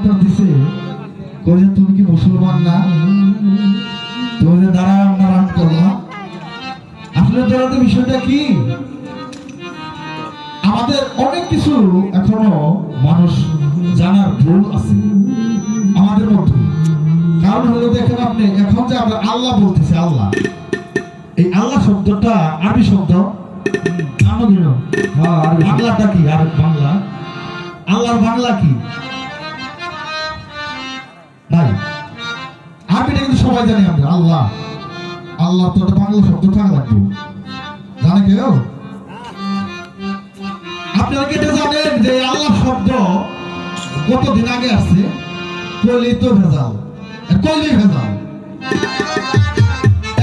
Doctor দিছে, কইছে তুমি কি মুসলমান না? তুমি যে নারায়ণ নারায়ণ করলা, আসলে তোরা তো বিষয়টা কি? আমাদের অনেক কিছু এখনো মানুষ জানার ভুল আছে আমাদের মধ্যে। কারণ হলো দেখেন আপনি, এখন যে আমরা আল্লাহ বলতেছি, আল্লাহ, এই আল্লাহ শব্দটা আরবি শব্দ, বাংলাটা কি? আর বাংলা আল্লাহর বাংলা কি ভাই? আরবিটা কিন্তু সবাই জানি আমরা, আল্লাহ। আল্লাহ তো একটা বাংলা শব্দ থাকা লাগবে, জানে কেউ? আপনারা কি এটা জানেন যে আল্লাহ শব্দ কতদিন আগে আসছে? কইলেই তো ভেজাল, কইলেই ভেজাল।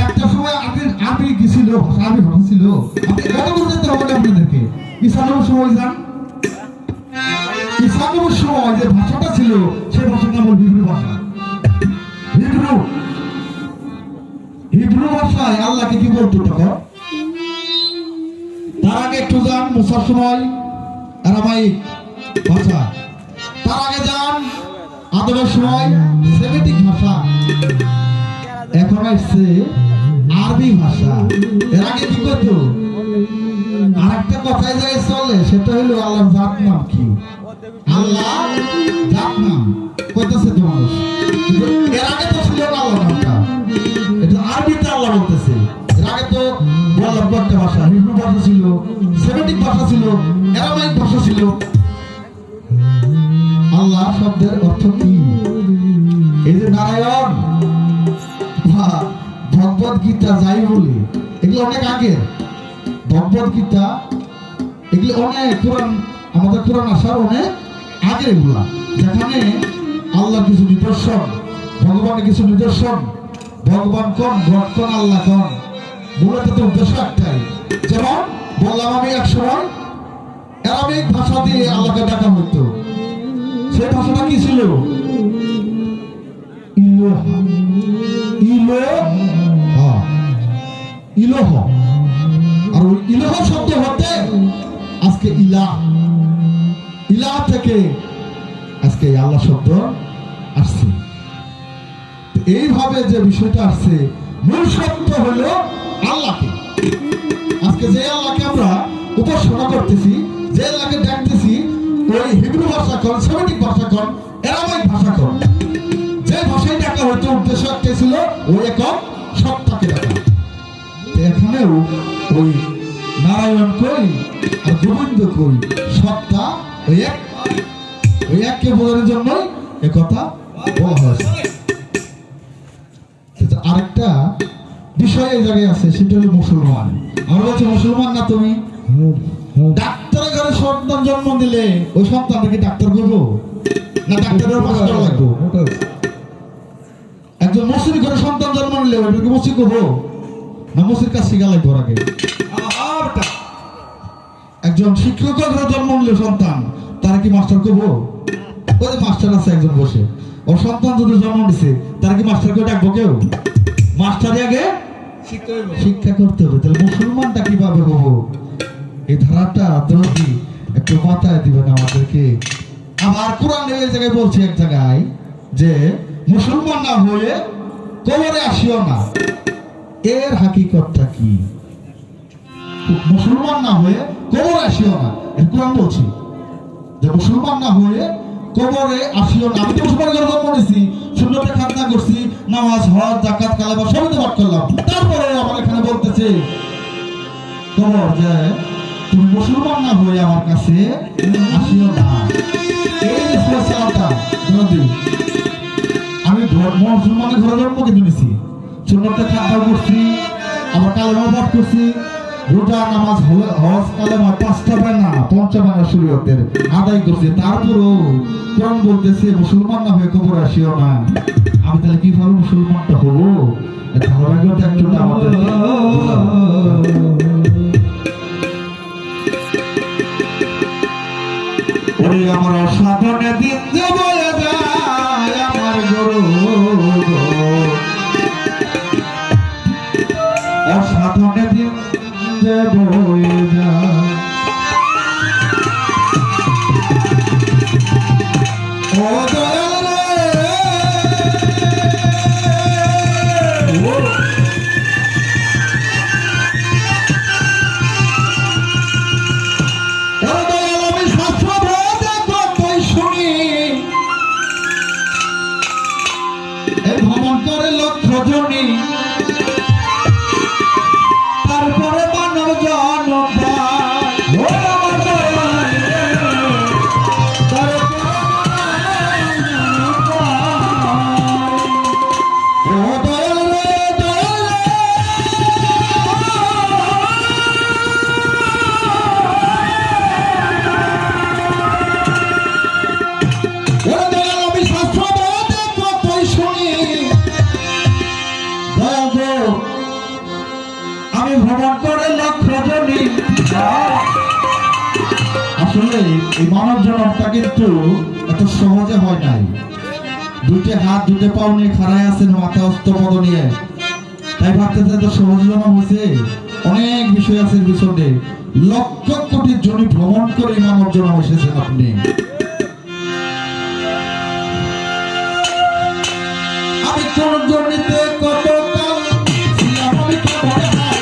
একটা সময় আরবি কি ছিল? আরবি ভাষা ছিল। আপনি কত দূর যেতে হবে না আপনাদেরকে? ইসলামের সময় যান, ইসলামের সময় যে ভাষাটা ছিল সেই ভাষার নাম হল হিব্রু ভাষা। হিব্রু, হিব্রু ভাষায় আল্লাহকে কি বলতো তখন? তার আগে একটু যান মুসার সময় আরামাইক ভাষা, তার আগে যান আদমের সময় সেমিটিক ভাষা, এখন আসছে আরবি ভাষা। এর আগে কি করতো? আর একটা কথায় যায় চলে, সেটা হলো আল্লাহর জাত নাম কি? আল্লাহ জাত নাম কইতেছে তো মানুষ, কিন্তু এর আগে তো ছিল না আল্লাহ নামটা। এটা আরবিতে আল্লাহ বলতেছে। এর আগে তো বললাম একটা ভাষা, হিব্রু ভাষা ছিল, সেমিটিক ভাষা ছিল, আরামাইক ভাষা ছিল। আল্লাহ শব্দের অর্থ কি? এই যে নারায়ণ বা ভগবত গীতা যাই বলি, এগুলো অনেক আগের। ভগবত গীতা এগুলো অনেক পুরান, আমাদের পুরান আসার অনেক আগের এগুলা, যেখানে আল্লাহর কিছু নিদর্শন, ভগবানের কিছু নিদর্শন, ভগবান কোন, গড কোন, আল্লাহ কোন, মূলত তো উদ্দেশ্য একটাই। যেমন বললাম আমি এক সময় আরামিক ভাষা দিয়ে আল্লাহকে ডাকা হতো। সেই ভাষাটা কি ছিল? ইলোহ, ইলোহ। আর ওই ইলোহ শব্দ হতে আজকে ইলাহ, ইলাহ থেকে আজকে আল্লাহ শব্দ আসছে। এইভাবে যে বিষয়টা আসছে, মূল শব্দ হলো আল্লাহকে। আজকে যে আল্লাহকে আমরা উপাসনা করতেছি, যে আল্লাহকে দেখতেছি, ওই হিব্রু ভাষা কোন, সেমিটিক ভাষা কোন, আরামাইক ভাষা কোন, যে ভাষায় ডাকা হয়তো উদ্দেশ্য একটাই ছিল, ওই একক সত্তাকে ডাকা। এখানেও ওই নারায়ণ কই আর গোবিন্দ কই, সত্তা ওই এক, ওই এককে বোঝানোর জন্যই একথা বলা হয়েছে। আরেকটা বিষয় এই জায়গায় আছে, সেটা হলো মুসলমান। আমরা বলছি মুসলমান না তুমি? ডাক্তারের ঘরে সন্তান জন্ম দিলে ওই সন্তানটাকে ডাক্তার করবো না ডাক্তারের মাস্টার লাগবো? একজন মুসলিম ঘরে সন্তান জন্ম নিলে ওইটাকে মুসিদ করবো না মুসির কাছে শিখা লাগবো? আগে একজন শিক্ষকের ঘরে জন্ম নিলে সন্তান, তারা কি মাস্টার করবো? ওই যে মাস্টার আছে একজন বসে, ওর সন্তান যদি জন্ম দিছে, তারা কি মাস্টারকে ডাকবো কেউ? মাস্টারই আগে শিক্ষা করতে হবে। তাহলে মুসলমানটা কিভাবে হবো? এই ধারাটা যদি একটু মাথায় দিবেন আমাদেরকে। আবার কোরআন এই জায়গায় বলছে এক জায়গায় যে মুসলমান না হয়ে কবরে আসিও না। এর হাকিকতটা কি? মুসলমান না হয়ে কবরে আসিও না, এর কোরআন বলছে যে মুসলমান না হয়ে কবরে আসিও না। আমি তো মুসলমান করে জন্ম নিয়েছি, সুন্নতে খাতনা করছি, নামাজ, হজ, যাকাত, কালেমা সবই তো পাঠ করলাম, তারপরে আমার এখানে বলতেছে কবর যে তুমি মুসলমান না হয়ে আমার কাছে আসিও না। এই যে ফয়সালাটা যদি আমি মুসলমানের ঘরে জন্ম কিন্তু নিয়েছি, সুন্নতে খাতনা করছি, আবার কালেমা পাঠ করছি, রোজা, নামাজ, হজ, কালেমা পাঁচটা বানা, পঞ্চবানা শরীয়তের আদায় করছে, তারপরও কোরআন বলতেছে মুসলমান না হয়ে কবর আসিও না। আমি তাহলে কিভাবে মুসলমানটা হবো? ধারাবাহিকতা একটু আমাদের আমার অসাধনে দিন যে বলে যায় আমার গরু, অসাধনে দিন যে বয়ে যায়, ও দয়াল এই ভ্রমণ করে লক্ষ জনী তারপরে মানব জন্ম পায়। ও আমার দয়াল রে, তারপরে মানব পায়। ও দয়াল রে, দয়াল রে, ও দয়াল আমি শাস্ত্র বেদে কতই শুনি। দয়াল গো, আমি ভ্রমণ করে লক্ষ জনী। আসলে এই মানব জন্মটা কিন্তু এত সহজে হয় নাই। দুইটা হাত দুইটা পাও নিয়ে খাড়ায় আছেন, মাথা অস্তপদ নিয়ে, তাই ভাবতেছে এত সহজ জন্ম হয়েছে। অনেক বিষয় আছে পিছনে, লক্ষ কোটি জনি ভ্রমণ করে মানব জন্ম এসেছেন আপনি। আমি কোন জনিতে কত কাল ছিলাম, আমি কেমন হাই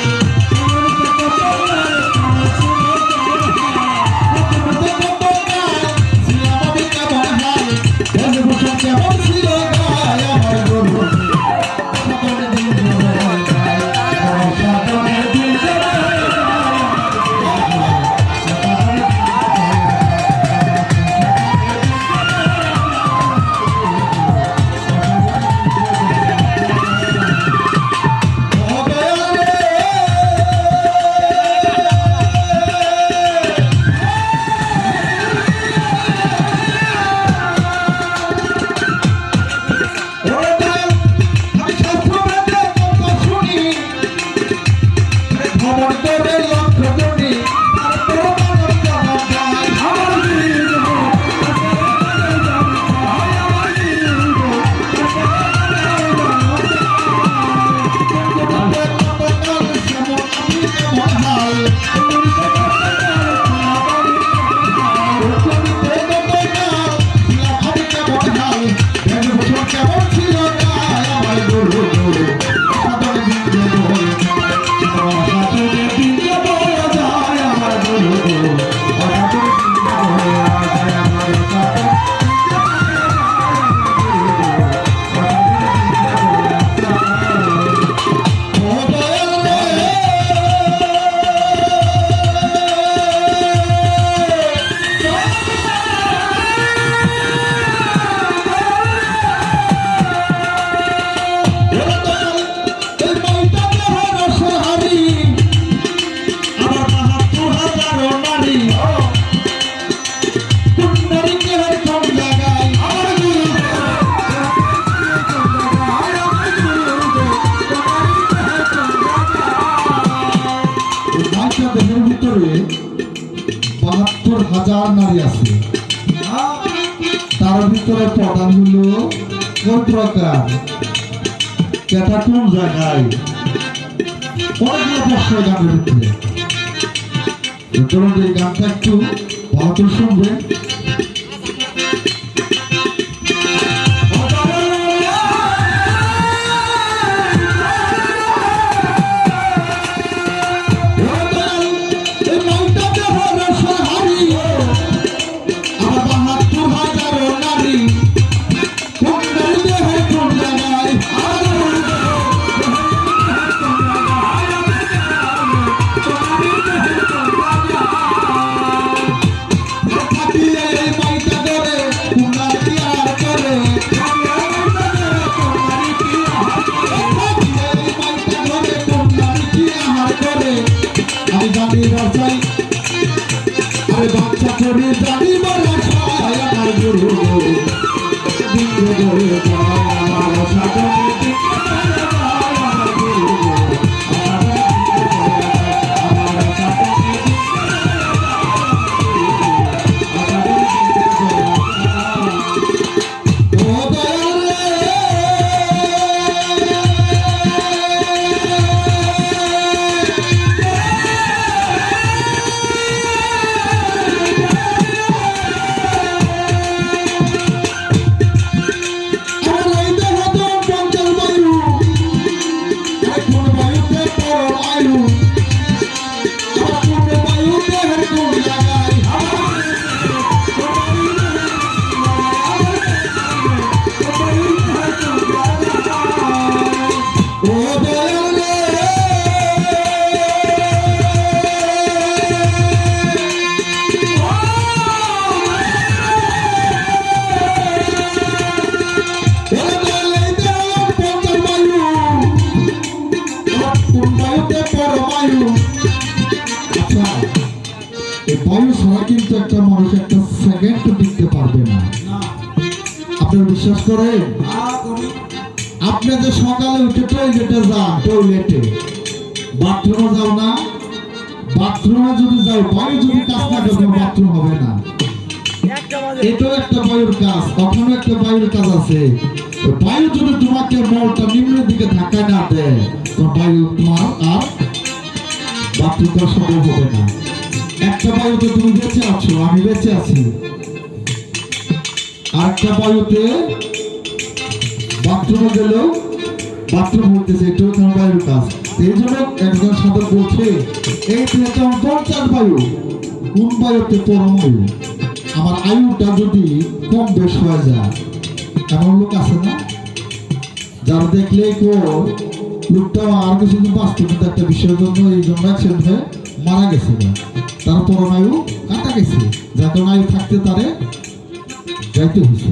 কেমন ছিল গায় আমার গরু। সাধনের দিন জয় গায়, সাধনের দিন জয় গায়। দেহের ভিতরে ৭২,০০০ নারী আছে। তার ভিতরে প্রধান হলো কোন প্রকার, কেটা কোন জায়গায়, অনেকগুলো প্রশ্ন গানের ভিতরে। চলুন এই গানটা একটু ভালো করে শুনবেন। আরে বাচ্চা করে জানি বলা ছায় আমার গুরু দিন ধরে যায় আমার সাথে আপনার বিশ্বাস করেন? আপনি যে সকালে উঠে টয়লেটে যান, টয়লেটে বাথরুমে যাও না? বাথরুমে যদি যাও, বায়ু যদি কাজ না করে বাথরুম হবে না। এটাও একটা বায়ুর কাজ, ওখানে একটা বায়ুর কাজ আছে। বায়ু যদি তোমাকে মলটা নিম্নের দিকে ধাক্কা না দেয়, তো বায়ু তোমার আর বাথরুম করা সম্ভব হবে না। একটা বায়ুতে তুমি বেঁচে আছো, আমি বেঁচে আছি, আর একটা বায়ুতে বাথরুমে গেলেও বাথরুম হইতেছে, এটাও তোমার বায়ুর কাজ। এই জন্য একজন সাধক বলছে, এই যেমন 50 বায়ু, কোন বায়ুতে পরম বায়ু। আমার আয়ুটা যদি কম বেশ হয়ে যায়, এমন লোক আছে না যারা দেখলে লোকটা আর কিছুদিন বাঁচত, কিন্তু একটা বিষয়ের জন্য এই জন্য অ্যাক্সিডেন্ট হয়ে মারা গেছে না, তার পরমায়ু কাটা গেছে, যার কারণে আয়ু থাকতে তারে যাইতে হয়েছে।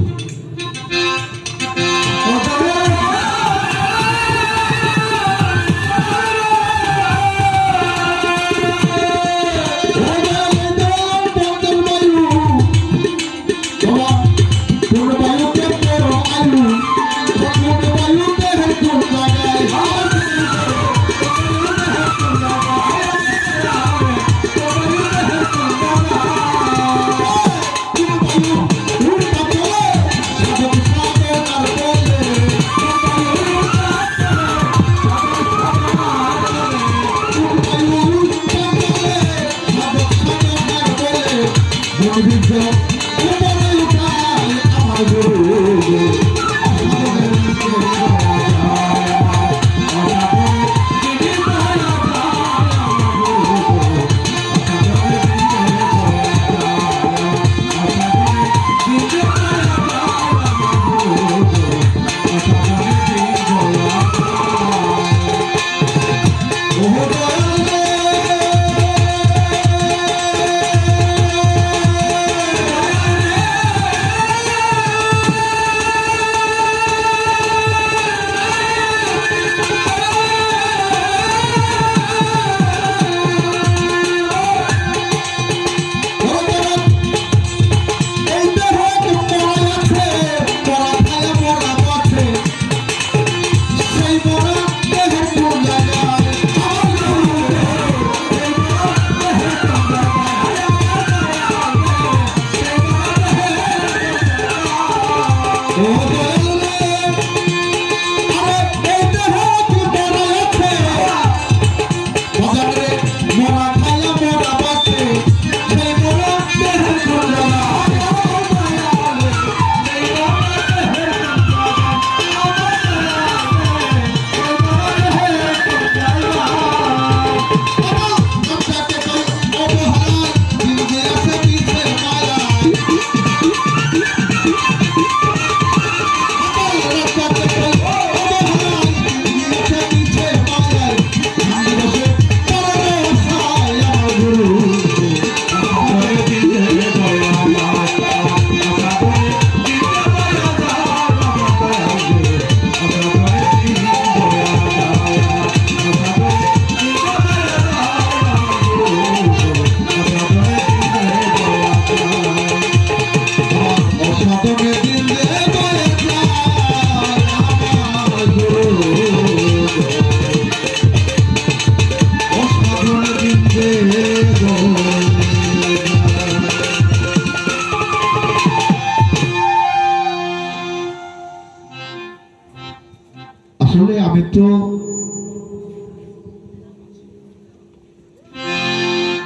আসলে আমি তো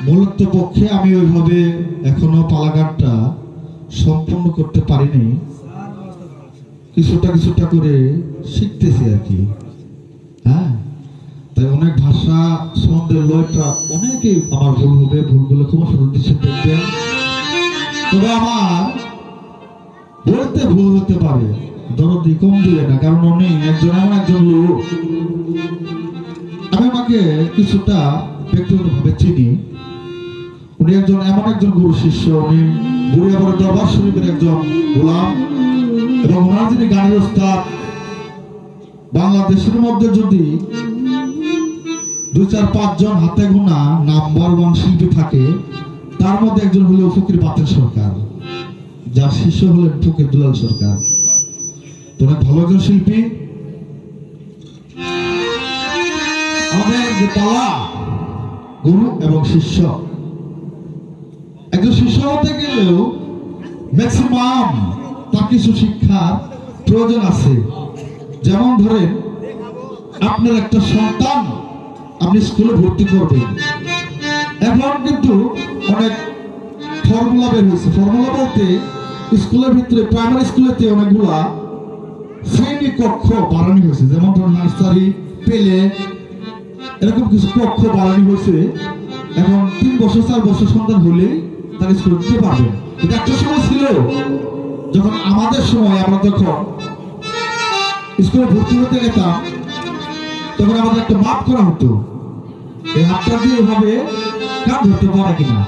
মূলত পক্ষে আমি ওইভাবে এখনো পালাগানটা সম্পূর্ণ করতে পারিনি, কিছুটা করে শিখতেছি আর কি। হ্যাঁ, তাই অনেক ভাষা সম্বন্ধে লয়টা অনেকেই আমার ভুল হবে, ভুলগুলো ক্ষমা সুন্দর দৃশ্যে দেখবেন। তবে আমার বলতে ভুল হতে পারে, দরদি কম দিবে না, কারণ উনি এমন একজন লোক, আমি ওনাকে কিছুটা ব্যক্তিগতভাবে চিনি। উনি এমন একজন গুরু শিষ্য, উনি বুড়িয়াবরের দরবার শরীফের একজন গোলাম, এবং ওনার যিনি গানের ওস্তাদ, বাংলাদেশের মধ্যে যদি 2-4-5 জন হাতে গোনা নাম্বার 1 শিল্পী থাকে, তার মধ্যে একজন হলো ফকির বাতেন সরকার, যার শিষ্য হলেন ফকির দুলাল সরকার। অনেক ভালো একজন শিল্পী। আমাদের যে পালা গুরু এবং শিষ্য, একজন শিষ্য হতে গেলেও ম্যাক্সিমাম তার কিছু শিক্ষার প্রয়োজন আছে। যেমন ধরেন, আপনার একটা সন্তান আপনি স্কুলে ভর্তি করবেন, এখন কিন্তু অনেক ফর্মুলা বের হয়েছে। ফর্মুলা বলতে স্কুলের ভিতরে, প্রাইমারি স্কুলেতে অনেকগুলা শ্রেণী কক্ষ বাড়ানো হয়েছে। যেমন ধরুন নার্সারি, পেলে, এরকম কিছু কক্ষ বাড়ানো হয়েছে। এখন 3 বছর 4 বছর সন্তান হলে তারা স্কুলে দিতে পারবেন। এটা একটা সময় ছিল, যখন আমাদের সময় আমরা যখন স্কুলে ভর্তি হতে যেতাম, তখন আমাদের একটা মাপ করা হতো। এই হাতটা দিয়ে এভাবে কান ধরতে পারে কিনা,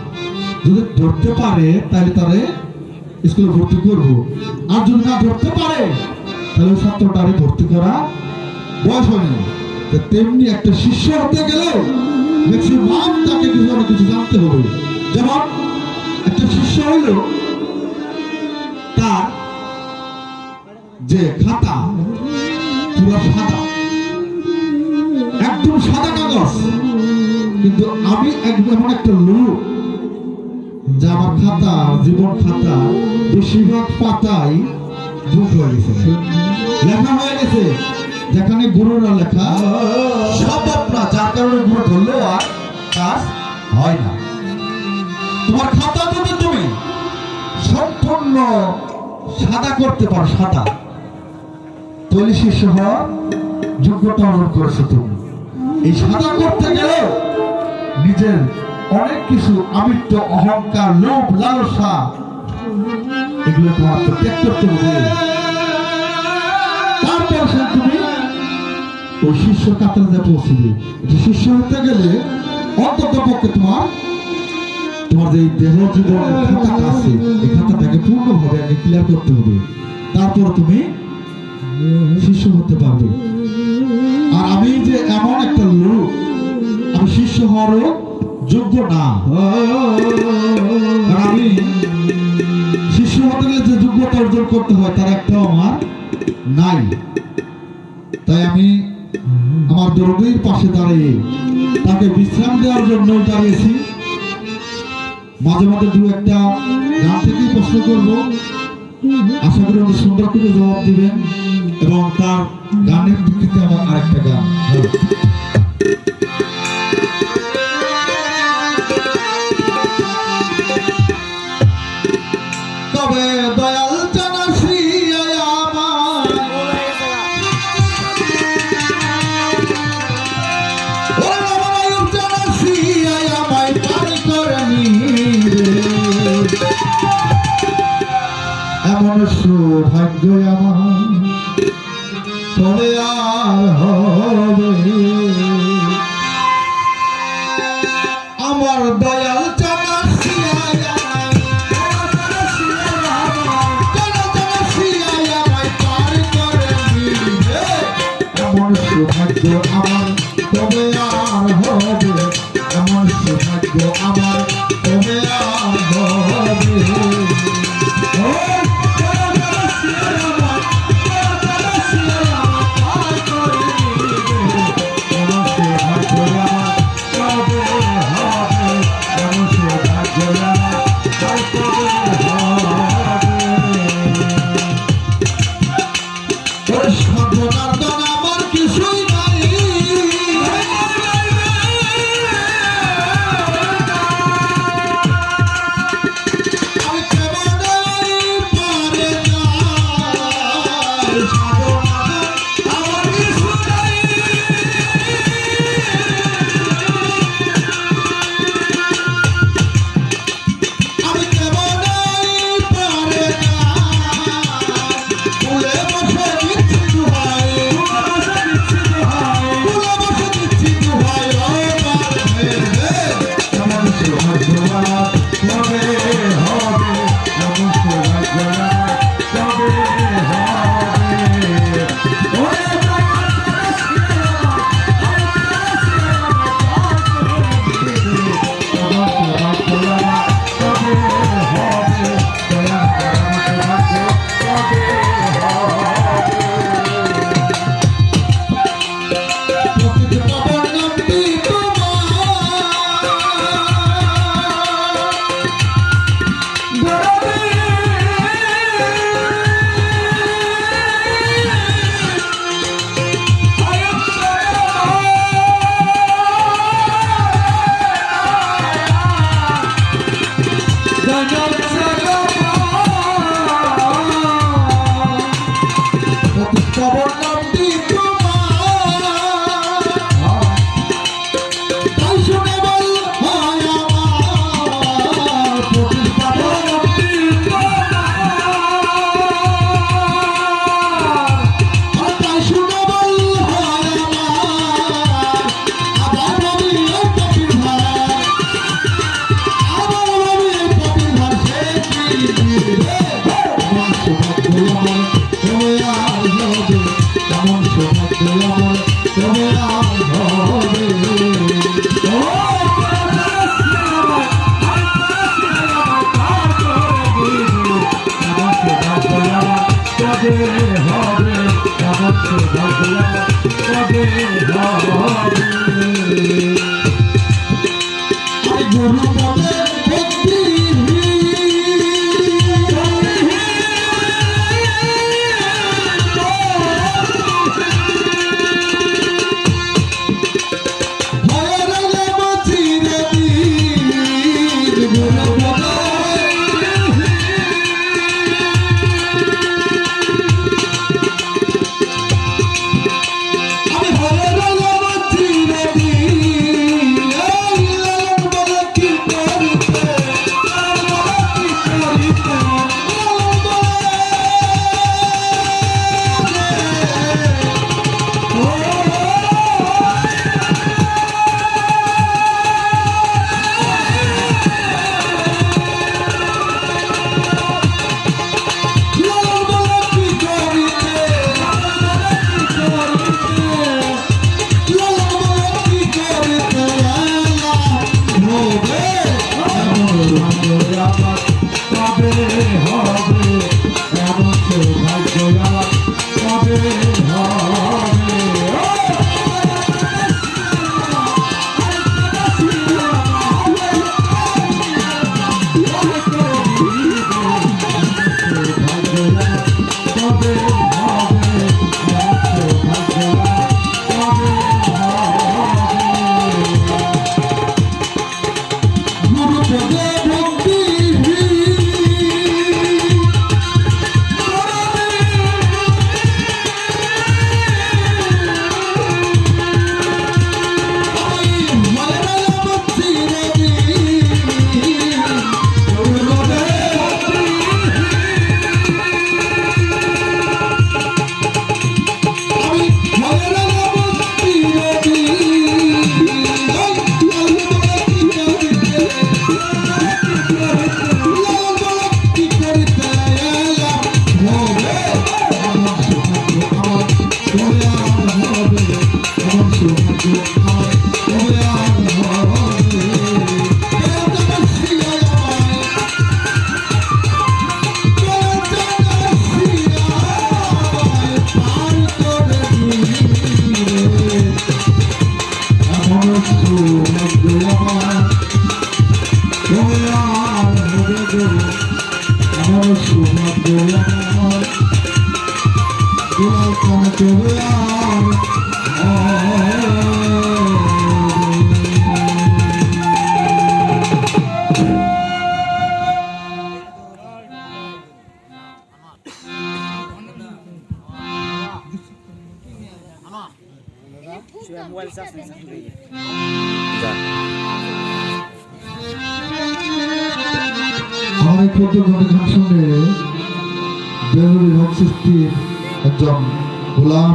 যদি ধরতে পারে তাহলে তারে স্কুলে ভর্তি করবো, আর যদি না ধরতে পারে তাহলে ছাত্রটারে ভর্তি করা বয়স হয় না। তেমনি একটা শিষ্য হতে গেলে ম্যাক্সিমাম তাকে কিছু না কিছু জানতে হবে। যেমন একটা শিষ্য হইল, তার যে খাতা পুরো সাদা, একদম সাদা কাগজ, কিন্তু আমি এমন একটা লোক যে আমার খাতা, জীবন খাতা বেশিরভাগ পাতাই বুক হয়ে গেছে, লেখা হয়ে গেছে, যেখানে গুরুরা লেখা সব আপনার, যার কারণে গুরু ধরলেও আর কাজ হয় না। তোমার খাতা যদি তুমি সম্পূর্ণ সাদা করতে পারো, সাদা, তৈরি শিষ্য হওয়ার যোগ্যতা অর্জন করেছো তুমি। এই সাদা করতে গেলে নিজের অনেক কিছু আমিত্ব, অহংকার, লোভ, লালসা, এগুলো তোমার ত্যাগ করতে হবে। তারপর সে তুমি ওই শিষ্য কাতারে পৌঁছবে। শিষ্য হতে গেলে অন্তত পক্ষে তোমার যে দেহ জীবন খাতাটা আছে, এই খাতাটাকে পূর্ণভাবে আগে ক্লিয়ার করতে হবে, তারপর তুমি শিষ্য হতে পারবে। আর আমি যে এমন একটা লোক, আমি শিষ্য হওয়ারও যোগ্য না। আমি শিষ্য হতে গেলে যে যোগ্যতা অর্জন করতে হয় তার একটাও আমার নাই। তাই আমি আমার দরদির পাশে দাঁড়িয়ে তাকে বিশ্রাম দেওয়ার জন্য দাঁড়িয়েছি। মাঝে মাঝে 2-1টা গান থেকেই প্রশ্ন করবো, আশা করি অনেক সুন্দর করে জবাব দিবেন। এবং তার গানের ভিত্তিতে আমার আরেকটা গান, তবে দয়াল জানাসি আমার, জানাসি আমায় পানি করে এমন সৌভাগ্য আমার তবে আর হবে। আমার দয়াল জানাসি এমন সৌভাগ্য আমার তবে আর হবে, এমন সৌভাগ্য আমার তবে আর হবে। হবে এমন সৌভাগ্য কবে হবে গুরু পদে ভক্তি কবে হবে এমন সৌভাগ্য কবে হবে মোবাইল চার্জ নেই আমার এই ক্ষুদ্র গান শুনে বেঙ্গলি রক সৃষ্টির একজন গোলাম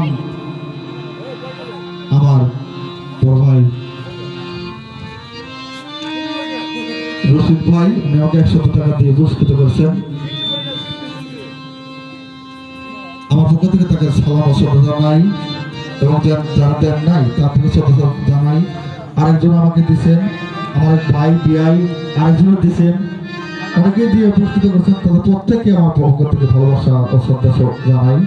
আমার বড় ভাই রশিদ ভাই উনি আমাকে 100 টাকা দিয়ে পুরস্কৃত করেছেন। আমার পক্ষ থেকে তাকে সালাম ও শ্রদ্ধা জানাই এবং যারা দেন নাই তার থেকে শ্রদ্ধা জানাই। আরেকজন আমাকে দিচ্ছেন, আমার এক ভাই বিআই আরেকজনও দিচ্ছেন, অনেকে দিয়ে পুরস্কৃত করেছেন। তাদের প্রত্যেকে আমার পক্ষ থেকে ভালোবাসা ও শ্রদ্ধা জানাই।